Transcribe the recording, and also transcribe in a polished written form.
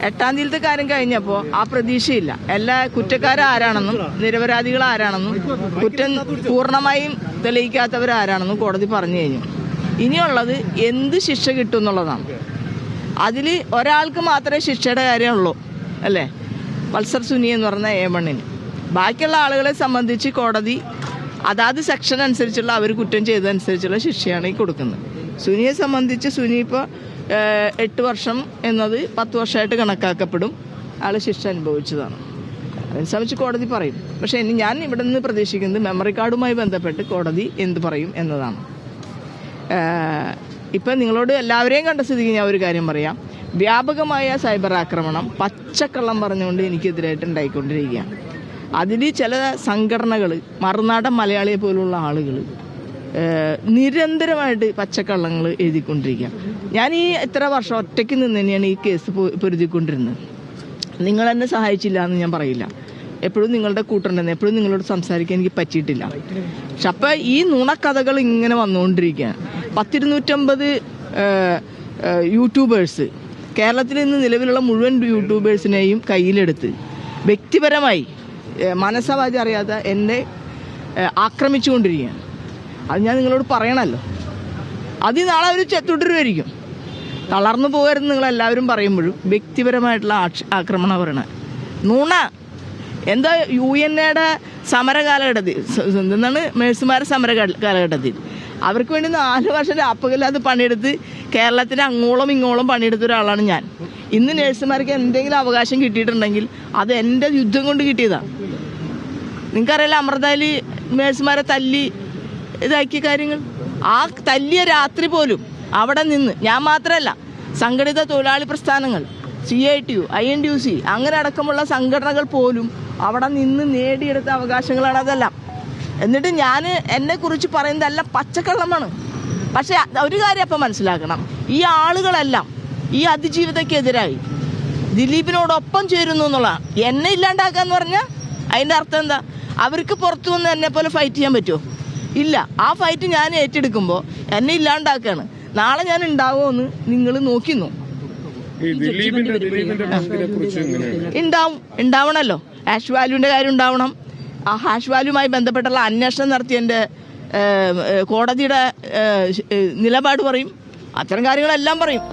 8-ാം തീയതിയിലത്തെ കാര്യം കഴിഞ്ഞപ്പോൾ ആ പ്രതീക്ഷയില്ല. എല്ലാ കുറ്റക്കാരാരാണെന്നും നിരപരാധികൾ ആരാണെന്നും കുറ്റം പൂർണ്ണമായും തെളിയിക്കാത്തവരാരാണെന്നും കോടതി പറഞ്ഞു കഴിഞ്ഞു. ഇനിയുള്ളത് എന്ത് ശിക്ഷ കിട്ടും എന്നുള്ളതാണ്. അതിൽ ഒരാൾക്ക് മാത്രമേ ശിക്ഷയുടെ കാര്യമുള്ളൂ, അല്ലേ? വത്സർ സുനി എന്ന് പറഞ്ഞ A1-ന്. ബാക്കിയുള്ള ആളുകളെ സംബന്ധിച്ച് കോടതി അതാത് സെക്ഷൻ അനുസരിച്ചുള്ള അവർ കുറ്റം ചെയ്തതനുസരിച്ചുള്ള ശിക്ഷയാണ് ഈ കൊടുക്കുന്നത്. സുനിയെ സംബന്ധിച്ച് സുനി ഇപ്പോൾ 8 വർഷം എന്നത് 10 വർഷമായിട്ട് കണക്കാക്കപ്പെടും. ആൾ ശിക്ഷ അനുഭവിച്ചതാണ്. അതിനെ സംബന്ധിച്ച് കോടതി പറയും. പക്ഷേ ഞാൻ ഇവിടെ നിന്ന് പ്രതീക്ഷിക്കുന്നത് മെമ്മറി കാർഡുമായി ബന്ധപ്പെട്ട് കോടതി എന്ത് പറയും എന്നതാണ്. ഇപ്പം നിങ്ങളോട് എല്ലാവരെയും കണ്ട സ്ഥിതിക്ക് ഞാൻ ഒരു കാര്യം പറയാം. വ്യാപകമായ സൈബർ ആക്രമണം പച്ചക്കള്ളം പറഞ്ഞുകൊണ്ട് എനിക്കെതിരായിട്ട് ഉണ്ടായിക്കൊണ്ടിരിക്കുകയാണ്. അതിൽ ചില സംഘടനകൾ, മറുനാടൻ മലയാളിയെ പോലുള്ള ആളുകൾ നിരന്തരമായിട്ട് പച്ചക്കള്ളങ്ങൾ എഴുതിക്കൊണ്ടിരിക്കുക. ഞാൻ ഈ എത്ര വർഷം ഒറ്റയ്ക്ക് നിന്ന് തന്നെയാണ് ഈ കേസ് പൊരുതിക്കൊണ്ടിരുന്നത്. നിങ്ങളെന്നെ സഹായിച്ചില്ല എന്ന് ഞാൻ പറയില്ല. എപ്പോഴും നിങ്ങളുടെ കൂട്ടുണ്ടെന്ന് എപ്പോഴും നിങ്ങളോട് സംസാരിക്കാൻ എനിക്ക് പറ്റിയിട്ടില്ല. പക്ഷെ അപ്പം ഈ നുണക്കഥകൾ ഇങ്ങനെ വന്നുകൊണ്ടിരിക്കുകയാണ്. 250 യൂട്യൂബേഴ്സ് കേരളത്തിൽ നിന്ന് നിലവിലുള്ള മുഴുവൻ യൂട്യൂബേഴ്സിനെയും കയ്യിലെടുത്ത് വ്യക്തിപരമായി മനസ്സവാചി അറിയാത്ത എന്നെ ആക്രമിച്ചുകൊണ്ടിരിക്കുകയാണ്. അത് ഞാൻ നിങ്ങളോട് പറയണമല്ലോ. അത് നാളെ അവർ തുടരുമായിരിക്കും. തളർന്നു പോകരുതെന്ന് നിങ്ങളെല്ലാവരും പറയുമ്പോഴും വ്യക്തിപരമായിട്ടുള്ള ആക്രമണം പറയണ നുണ. എന്താ UN-യുടെ സമര കാലഘട്ടത്തിൽ എന്താണ് നഴ്സുമാരുടെ സമര കാലഘട്ടത്തിൽ അവർക്ക് വേണ്ടി 4 വർഷം രാപ്പകലില്ലാതെ പണിയെടുത്ത് കേരളത്തിന് അങ്ങോളം ഇങ്ങോളം പണിയെടുത്ത ഒരാളാണ് ഞാൻ. ഇന്ന് നഴ്സുമാർക്ക് എന്തെങ്കിലും അവകാശം കിട്ടിയിട്ടുണ്ടെങ്കിൽ അത് എൻ്റെ യുദ്ധം കൊണ്ട് കിട്ടിയതാണ്. നിങ്ങൾക്കറിയില്ല, അമൃതയിൽ നഴ്സുമാരെ തല്ലി ഇതാക്കിയ കാര്യങ്ങൾ. ആ തല്ലിയ രാത്രി പോലും അവിടെ നിന്ന് ഞാൻ മാത്രമല്ല, സംഘടിത തൊഴിലാളി പ്രസ്ഥാനങ്ങൾ, CITU, INTUC അങ്ങനെ അടക്കമുള്ള സംഘടനകൾ പോലും അവിടെ നിന്ന് നേടിയെടുത്ത അവകാശങ്ങളാണ് അതെല്ലാം. എന്നിട്ട് ഞാൻ എന്നെക്കുറിച്ച് പറയുന്നതല്ല പച്ചക്കള്ളമാണ്. പക്ഷേ ഒരു കാര്യം അപ്പം മനസ്സിലാക്കണം, ഈ ആളുകളെല്ലാം ഈ അതിജീവിതക്കെതിരായി ദിലീപിനോടൊപ്പം ചേരുന്നു എന്നുള്ളതാണ്. എന്നെ ഇല്ലാണ്ടാക്കാന്ന് പറഞ്ഞാൽ അതിൻ്റെ അർത്ഥം എന്താ? അവർക്ക് പുറത്തു വന്ന് എന്നെ പോലെ ഫൈറ്റ് ചെയ്യാൻ പറ്റുമോ? ഇല്ല. ആ ഫൈറ്റ് ഞാൻ ഏറ്റെടുക്കുമ്പോൾ എന്നെ ഇല്ലാണ്ടാക്കാണ്. നാളെ ഞാൻ ഉണ്ടാവുമെന്ന് നിങ്ങൾ നോക്കിന്നു. ഉണ്ടാവണമല്ലോ. ഹാഷ് വാല്യൂവിൻ്റെ കാര്യം ഉണ്ടാവണം. ആ ഹാഷ് വാല്യൂവുമായി ബന്ധപ്പെട്ടുള്ള അന്വേഷണം നടത്തി എൻ്റെ കോടതിയുടെ നിലപാട് പറയും. അത്തരം കാര്യങ്ങളെല്ലാം പറയും.